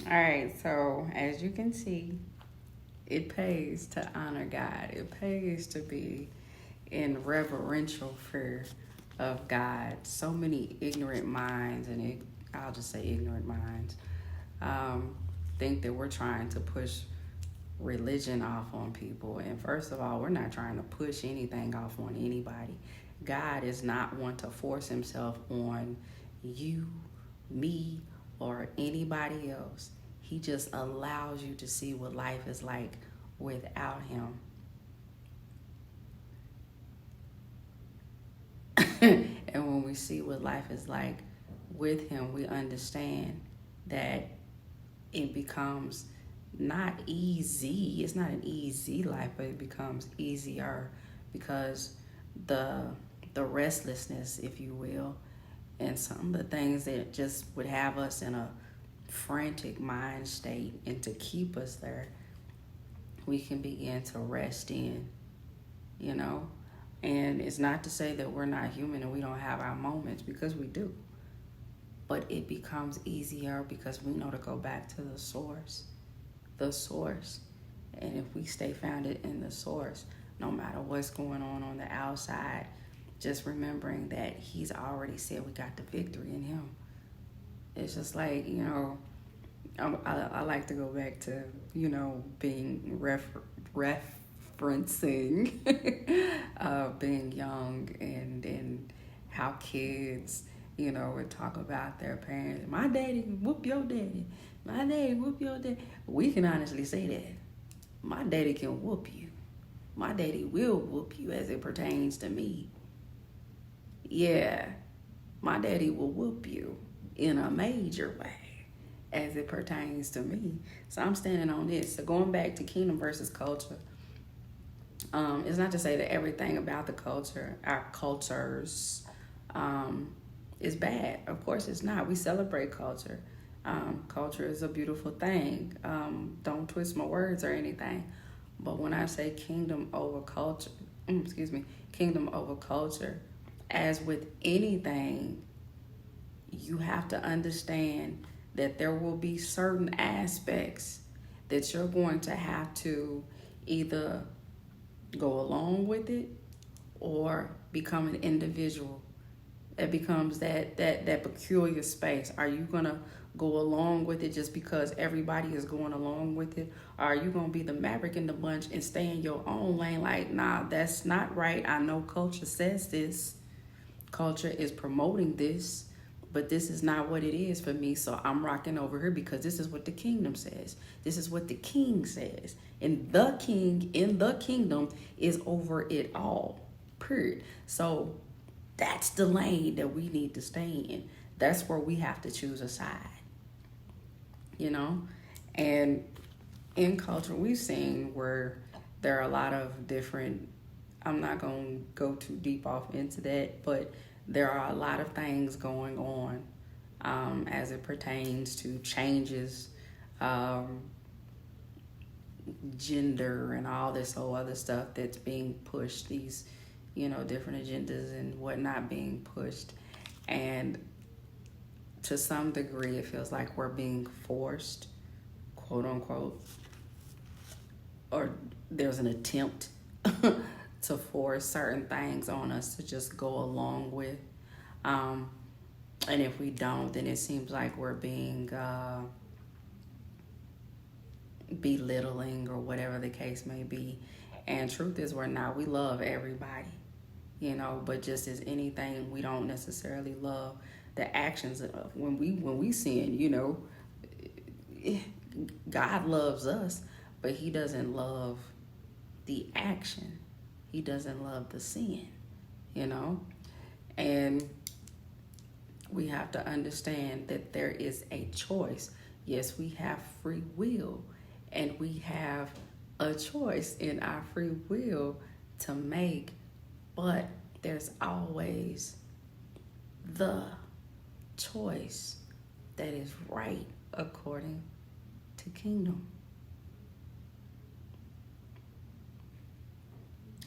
All right, so as you can see, it pays to honor God. It pays to be in reverential fear of God. So many ignorant minds, and I'll just say ignorant minds, um, think that we're trying to push religion off on people. And first of all, we're not trying to push anything off on anybody. God is not one to force himself on you, me, or anybody else. He just allows you to see what life is like without him. And when we see what life is like with him, we understand that it becomes not easy. It's not an easy life, but it becomes easier because the the restlessness, if you will, and some of the things that just would have us in a frantic mind state, and to keep us there, we can begin to rest in, you know. And it's not to say that we're not human and we don't have our moments, because we do. But it becomes easier because we know to go back to the source. The source. And if we stay founded in the source, no matter what's going on the outside, just remembering that he's already said we got the victory in him. It's just like, I like to go back to, being referencing being young, and how kids, would talk about their parents. My daddy can whoop your daddy. My daddy whoop your daddy. We can honestly say that. My daddy can whoop you. My daddy will whoop you as it pertains to me. Yeah, my daddy will whoop you in a major way as it pertains to me. So I'm standing on this. So going back to kingdom versus culture, it's not to say that everything about the culture, our cultures, is bad. Of course it's not. We celebrate culture. Culture is a beautiful thing. Don't twist my words or anything. But when I say kingdom over culture, kingdom over culture, as with anything, you have to understand that there will be certain aspects that you're going to have to either go along with it or become an individual. It becomes that peculiar space. Are you gonna go along with it just because everybody is going along with it? Or are you gonna be the maverick in the bunch and stay in your own lane? Like, nah, that's not right. I know culture says this. Culture is promoting this, but this is not what it is for me. So I'm rocking over here because this is what the kingdom says. This is what the king says. And the king in the kingdom is over it all. Period. So that's the lane that we need to stay in. That's where we have to choose a side, you know? And in culture, we've seen where there are a lot of different, I'm not going to go too deep off into that, but there are a lot of things going on as it pertains to changes, gender, and all this whole other stuff that's being pushed, these different agendas and whatnot being pushed. And to some degree, it feels like we're being forced, quote unquote, or there's an attempt to force certain things on us to just go along with. And if we don't, then it seems like we're being belittling or whatever the case may be. And truth is, we're not. We love everybody, but just as anything, we don't necessarily love the actions of when we sin. God loves us, but he doesn't love the action. He doesn't love the sin, and we have to understand that there is a choice. Yes, we have free will, and we have a choice in our free will to make, but there's always the choice that is right according to kingdom.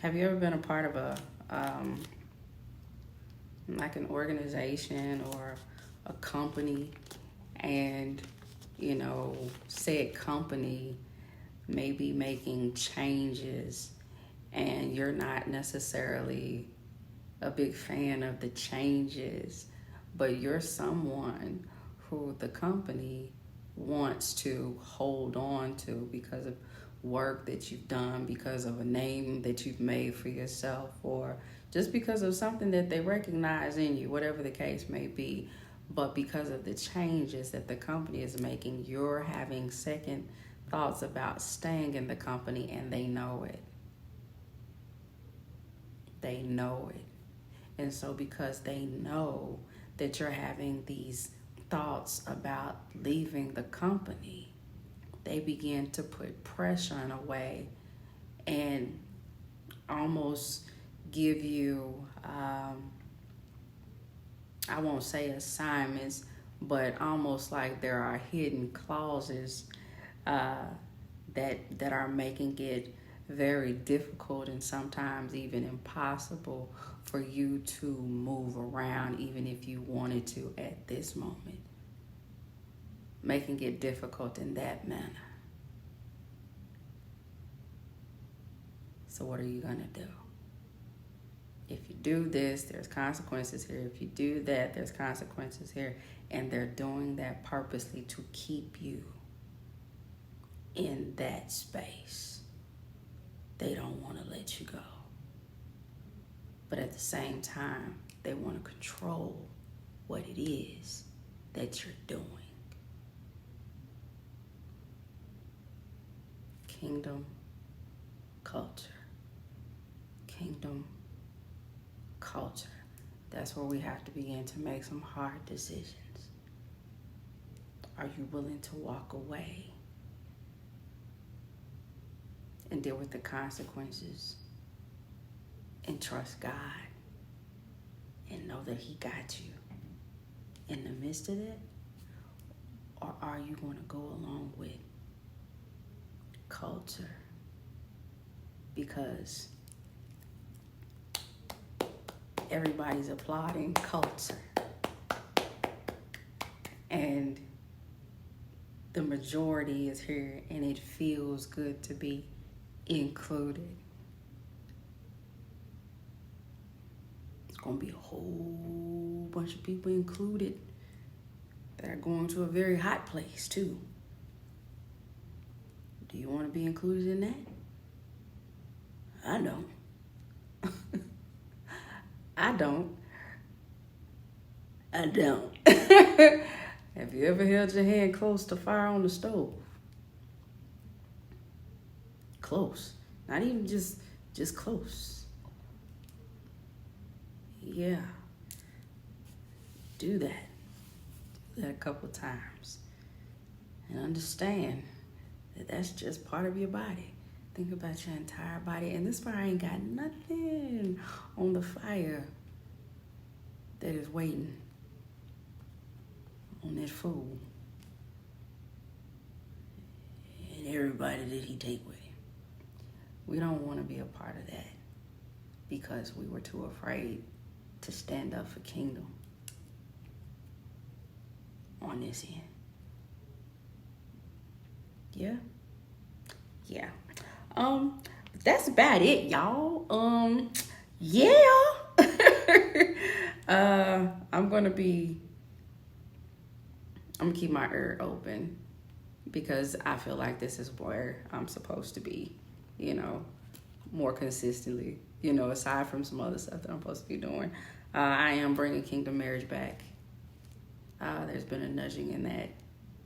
Have you ever been a part of a like an organization or a company, and said company may be making changes and you're not necessarily a big fan of the changes, but you're someone who the company wants to hold on to because of work that you've done, because of a name that you've made for yourself, or just because of something that they recognize in you, whatever the case may be. But because of the changes that the company is making, you're having second thoughts about staying in the company, and they know it. They know it. And so because they know that you're having these thoughts about leaving the company, they begin to put pressure in a way and almost give you, I won't say assignments, but almost like there are hidden clauses that are making it very difficult and sometimes even impossible for you to move around, even if you wanted to at this moment. Making it difficult in that manner. So what are you going to do? If you do this, there's consequences here. If you do that, there's consequences here. And they're doing that purposely to keep you in that space. They don't want to let you go. But at the same time, they want to control what it is that you're doing. Kingdom culture. Kingdom culture. That's where we have to begin to make some hard decisions. Are you willing to walk away and deal with the consequences and trust God and know that He got you in the midst of it? Or are you going to go along with culture? Because everybody's applauding culture. And the majority is here and it feels good to be included. It's going to be a whole bunch of people included that are going to a very hot place too. Do you want to be included in that? I don't. I don't. Have you ever held your hand close to fire on the stove? Close. Not even just close. Yeah. Do that. Do that a couple times. And understand that that's just part of your body. Think about your entire body. And this fire ain't got nothing on the fire that is waiting on that food. And everybody that he take with him. We don't want to be a part of that because we were too afraid to stand up for kingdom on this end. Yeah. That's about it, y'all. I'm gonna keep my ear open because I feel like this is where I'm supposed to be, more consistently, aside from some other stuff that I'm supposed to be doing. I am bringing Kingdom Marriage back. There's been a nudging in that.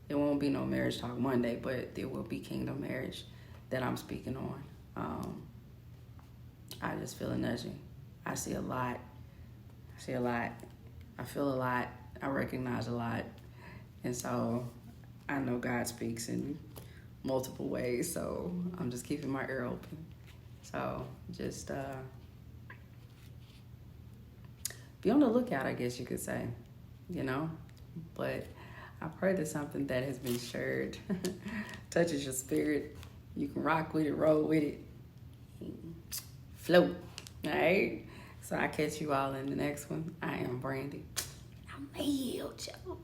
There won't be no Marriage Talk Monday, but there will be Kingdom Marriage that I'm speaking on. I just feel a nudging. I see a lot. I feel a lot. I recognize a lot. And so I know God speaks in multiple ways. So I'm just keeping my ear open. So just be on the lookout, I guess you could say, But I pray that something that has been shared touches your spirit. You can rock with it, roll with it, float. All right? So I catch you all in the next one. I am Brandy. I'm healed, y'all.